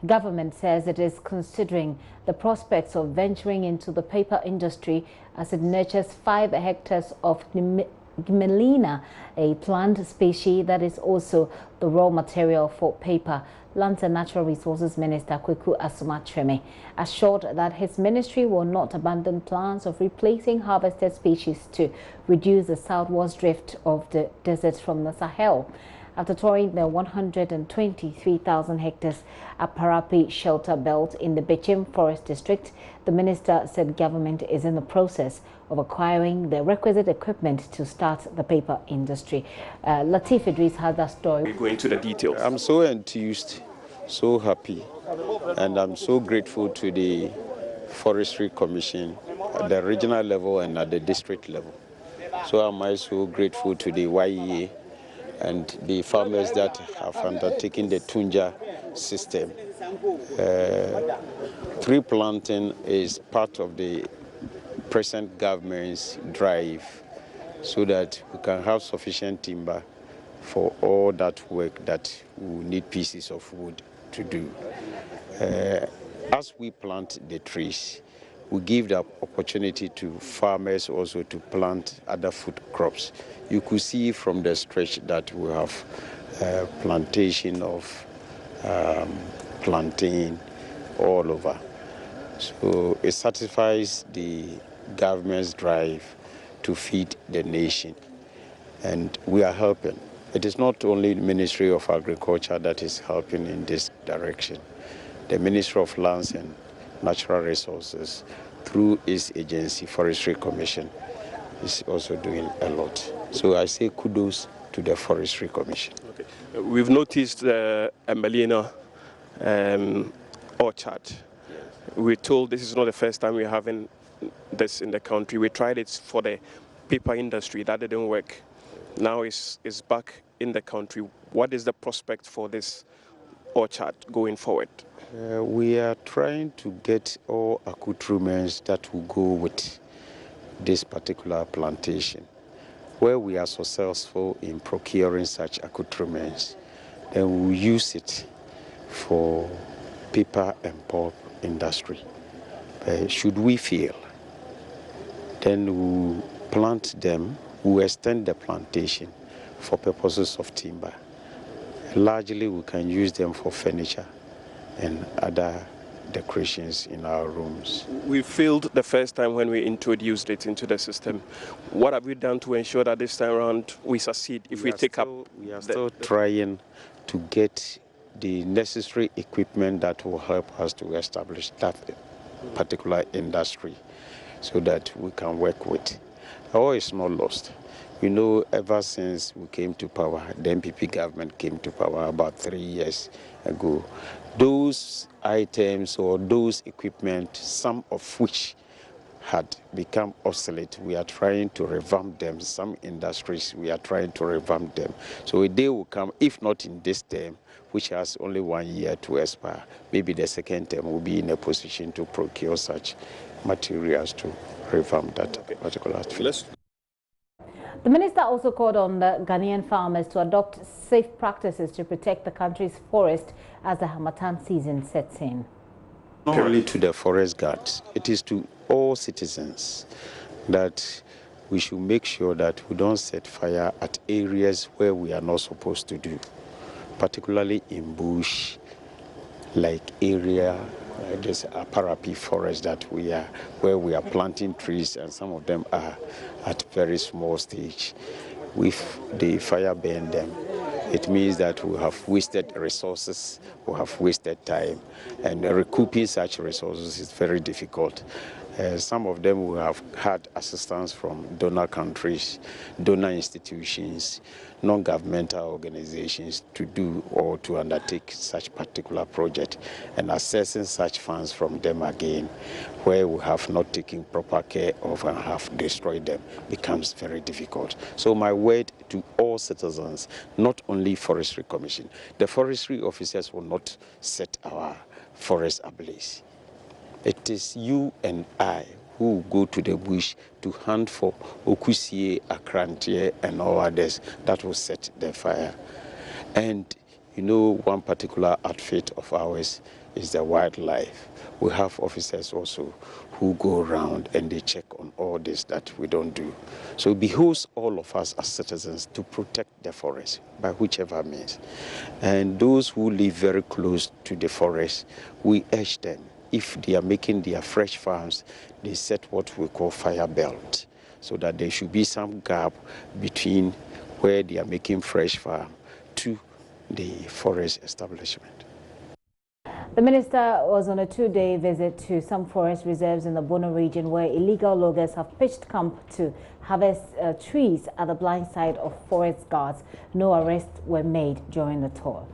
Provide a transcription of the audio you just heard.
Government says it is considering the prospects of venturing into the paper industry as it nurtures 5 hectares of Gmelina, a plant species that is also the raw material for paper. Lands and Natural Resources Minister Asumah Kyeremeh assured that his ministry will not abandon plans of replacing harvested species to reduce the southwards drift of the deserts from the Sahel. After touring the 123,000 hectares Aparapi shelter belt in the Bechim Forest District, the minister said government is in the process of acquiring the requisite equipment to start the paper industry. Latif Idris has that story. We go into the details. I'm so enthused, so happy, and I'm so grateful to the Forestry Commission at the regional level and at the district level. So am I so grateful to the YEA and the farmers that have undertaken the Tunja system. Tree planting is part of the present government's drive so that we can have sufficient timber for all that work that we need pieces of wood to do. As we plant the trees, we give the opportunity to farmers also to plant other food crops. You could see from the stretch that we have plantation of plantain all over. So it satisfies the government's drive to feed the nation, and we are helping. It is not only the Ministry of Agriculture that is helping in this direction. The Ministry of Lands and Natural Resources, through its agency, Forestry Commission, is also doing a lot. So I say kudos to the Forestry Commission. Okay. We've noticed the Gmelina orchard. Yes. We're told this is not the first time we're having this in the country. We tried it for the paper industry. That didn't work. Now it's back in the country. What is the prospect for this orchard going forward? We are trying to get all accoutrements that will go with this particular plantation. Where we are successful in procuring such accoutrements, then we'll use it for paper and pulp industry. Should we fail, then we'll plant them, we'll extend the plantation for purposes of timber. Largely, we can use them for furniture and other decorations in our rooms. We failed the first time when we introduced it into the system. What have we done to ensure that this time around we succeed if we take up? We are still trying to get the necessary equipment that will help us to establish that particular industry so that we can work with. All is not lost. You know, ever since we came to power, the MPP government came to power about 3 years ago, those items or those equipment, some of which had become obsolete, we are trying to revamp them. Some industries, we are trying to revamp them. So a day will come, if not in this term, which has only 1 year to expire, maybe the second term will be in a position to procure such materials to revamp that particular field. The minister also called on the Ghanaian farmers to adopt safe practices to protect the country's forest as the Harmattan season sets in. Not only to the forest guards, it is to all citizens that we should make sure that we don't set fire at areas where we are not supposed to do, particularly in bush, like area, this Aparapi forest that where we are planting trees, and some of them are at very small stage. If the fire burn them, it means that we have wasted resources, we have wasted time, and recouping such resources is very difficult. Some of them will have had assistance from donor countries, donor institutions, non-governmental organizations to do or to undertake such particular project, and accessing such funds from them again, where we have not taken proper care of and have destroyed them, becomes very difficult. So my word to all citizens, not only Forestry Commission, the forestry officers will not set our forest ablaze. It is you and I who go to the bush to hunt for okusie, akrantie, and all others that will set the fire. And You know, one particular outfit of ours is the wildlife. We have officers also who go around and they check on all this that we don't do. So it behooves all of us as citizens to protect the forest by whichever means. And those who live very close to the forest, we urge them, if they are making their fresh farms, they set what we call fire belt, so that there should be some gap between where they are making fresh farm to the forest establishment. The minister was on a 2-day visit to some forest reserves in the Bono region where illegal loggers have pitched camp to harvest trees at the blind side of forest guards. No arrests were made during the tour.